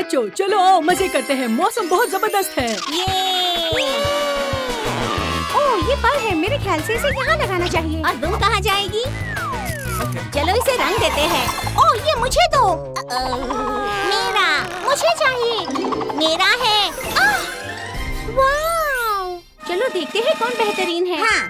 बच्चों चलो आओ मजे करते हैं, मौसम बहुत जबरदस्त है। ओह ये बल है, मेरे ख्याल से इसे यहाँ लगाना चाहिए। और तुम कहाँ जाएगी? चलो इसे रंग देते हैं। ओह ये मुझे दो। मेरा, मुझे चाहिए। मेरा है। वाव! चलो देखते हैं कौन बेहतरीन है। हाँ।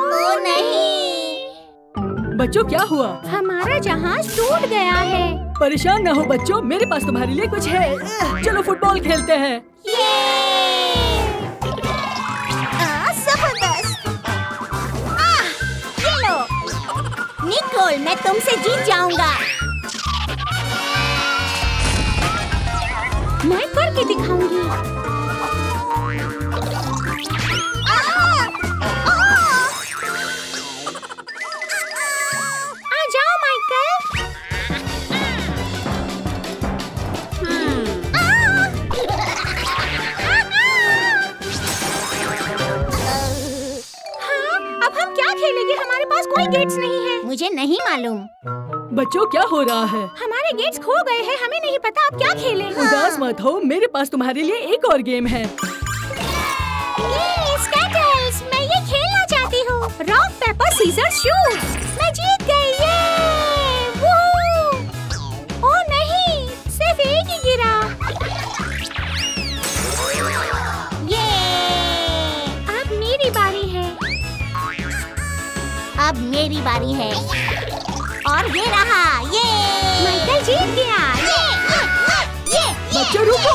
ओह नहीं! बच्चों क्या हुआ? हमारा जहाज टूट गया है। परेशान न हो बच्चों, मेरे पास तुम्हारे लिए कुछ है। चलो फुटबॉल खेलते हैं। निकोल, मैं तुमसे जीत जाऊंगा। मैं करके दिखाऊंगी। आ जाओ माइकल। हाँ, अब हम क्या खेलेंगे? हमारे पास कोई गेट्स नहीं है। मुझे नहीं मालूम। बच्चों क्या हो रहा है? हमारे गेट्स खो गए हैं, हमें नहीं पता अब क्या खेलें। उदास मत हो, मेरे पास तुम्हारे लिए एक और गेम है। ये स्कैटल्स, मैं ये खेलना चाहती हूँ। रॉक पेपर सीजर शूट, मैं जीत गई। ये वूहू! ओह नहीं, सिर्फ एक ही गिरा। ये अब मेरी बारी है। अब मेरी बारी है। और ये रहा। ये माइकल जीत गया। ये बच्चों रुको।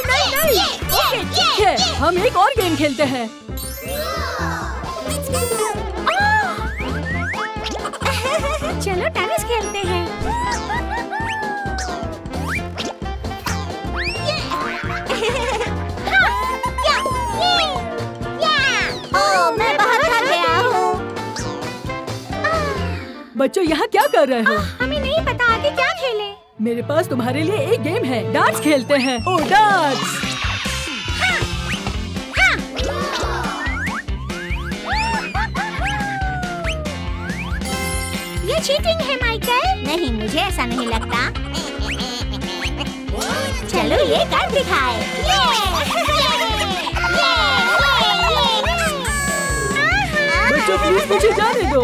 नहीं। ओके ठीक है, हम एक और गेम खेलते हैं। चलो टेनिस खेलते हैं। ओह मैं बहुत थक गया हूँ। बच्चों यहाँ क्या कर रहे हो? हमें नहीं पता आगे क्या खेलें। मेरे पास तुम्हारे लिए एक गेम है, डार्ट्स खेलते हैं। ओ डार्ट्स! ये चीटिंग है माइकल। नहीं, मुझे ऐसा नहीं लगता। चलो ये कर दिखाए। बच्चों प्लीज मुझे जाने दो।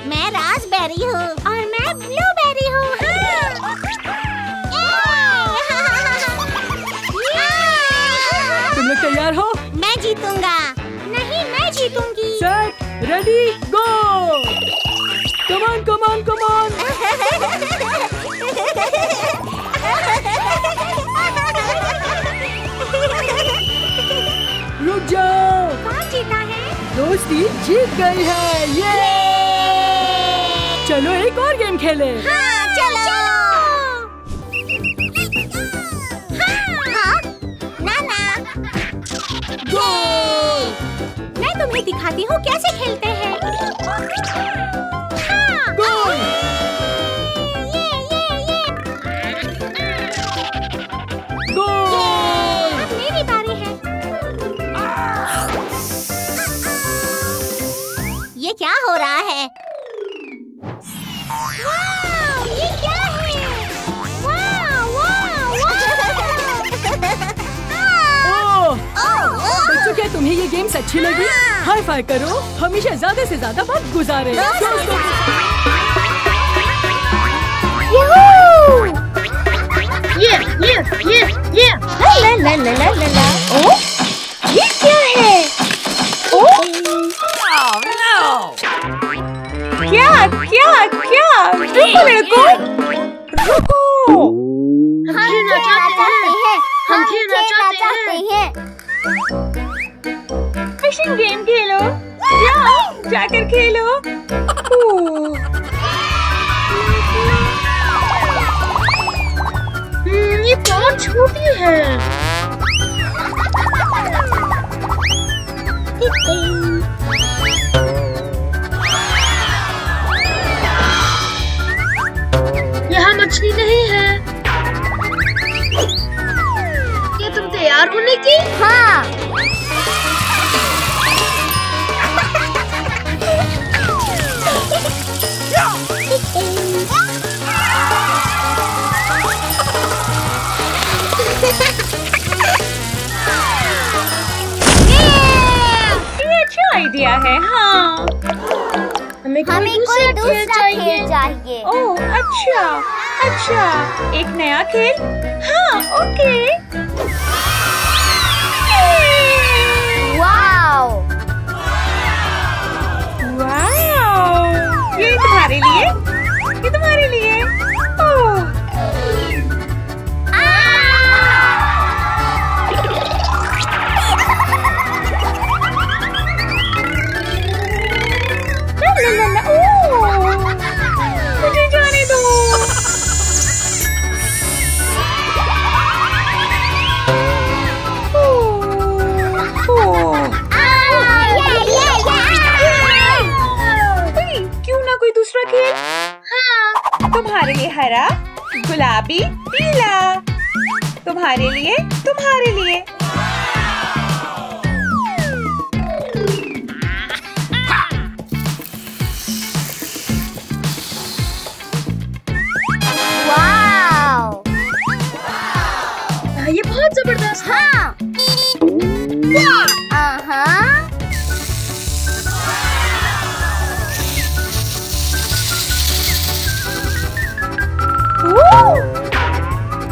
मैं रास्पबेरी हूँ और मैं ब्लूबेरी हूँ। तुम लोग तैयार हो? मैं जीतूंगा। नहीं, मैं जीतूंगी। सेट, रेडी, गो! कमान कमान कमान! रुक जाओ। कौन जीता है? दोस्ती जीत गई है। ये चलो एक और गेम खेले। हाँ, चलो। हाँ, नाना। गोल! मैं तुम्हें दिखाती हूँ कैसे खेलते हैं। हाँ, गोल! ये। गोल! अब मेरी बारी है। ये क्या हो रहा है? वाव, ये क्या है? वाव! बच्चों क्या तुम्हें ये गेम्स अच्छी लगी? हाई फाई करो, हमेशा ज्यादा से ज्यादा वक्त गुजारे। ला। ओ, ये क्या है? ओ, क्या? रुको लड़को, रुको। हम खेलना चाहते हैं। फिशिंग गेम खेलो। जाओ, जाकर खेलो। बहुत छोटी है। यहाँ मछली नहीं है। क्या तुम तैयार होने की? हाँ। ये अच्छा आइडिया है। हाँ, हमें कोई दूसरा खेल चाहिए। ओह अच्छा अच्छा, एक नया खेल। हाँ ओके। वाओ वाओ, ये तुम्हारे लिए, ये तुम्हारे लिए। ओह ला ला ला, ओह मुझे जाने दो। क्यों ना कोई दूसरा खेल? हाँ, तुम्हारे लिए हरा, गुलाबी, पीला। तुम्हारे लिए, तुम्हारे लिए। वाओ। ये बहुत जबरदस्त है। हाँ।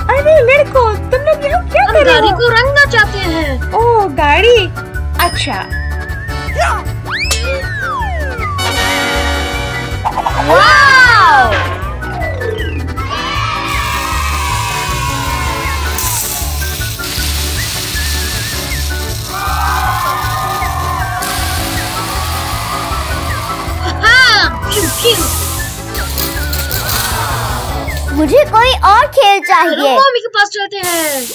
अरे लड़कों, तुम लोग यहाँ क्या कर रहे हो? गाड़ी को रंगना चाहते हैं। ओह गाड़ी, अच्छा। वाओ। मुझे कोई और खेल चाहिए। मम्मी के पास चलते हैं।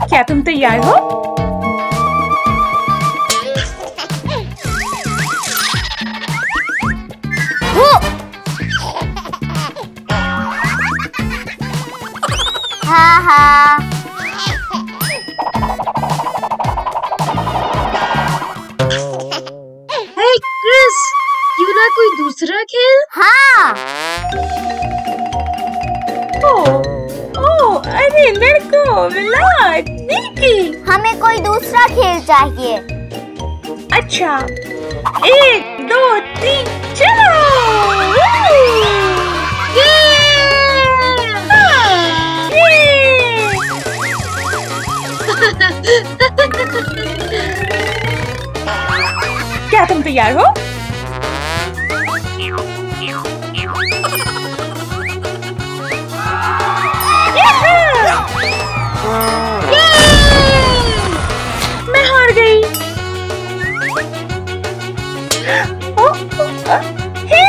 क्या तुम तैयार हो? हाँ हाँ। हे क्रिस, क्यों ना कोई दूसरा खेल? हाँ। ओह अरे लड़कों, विलाट, मिल्की। हमें कोई दूसरा खेल चाहिए। अच्छा, 1 2 3 चलो। क्या तुम तैयार हो? मैं हार गई। हे!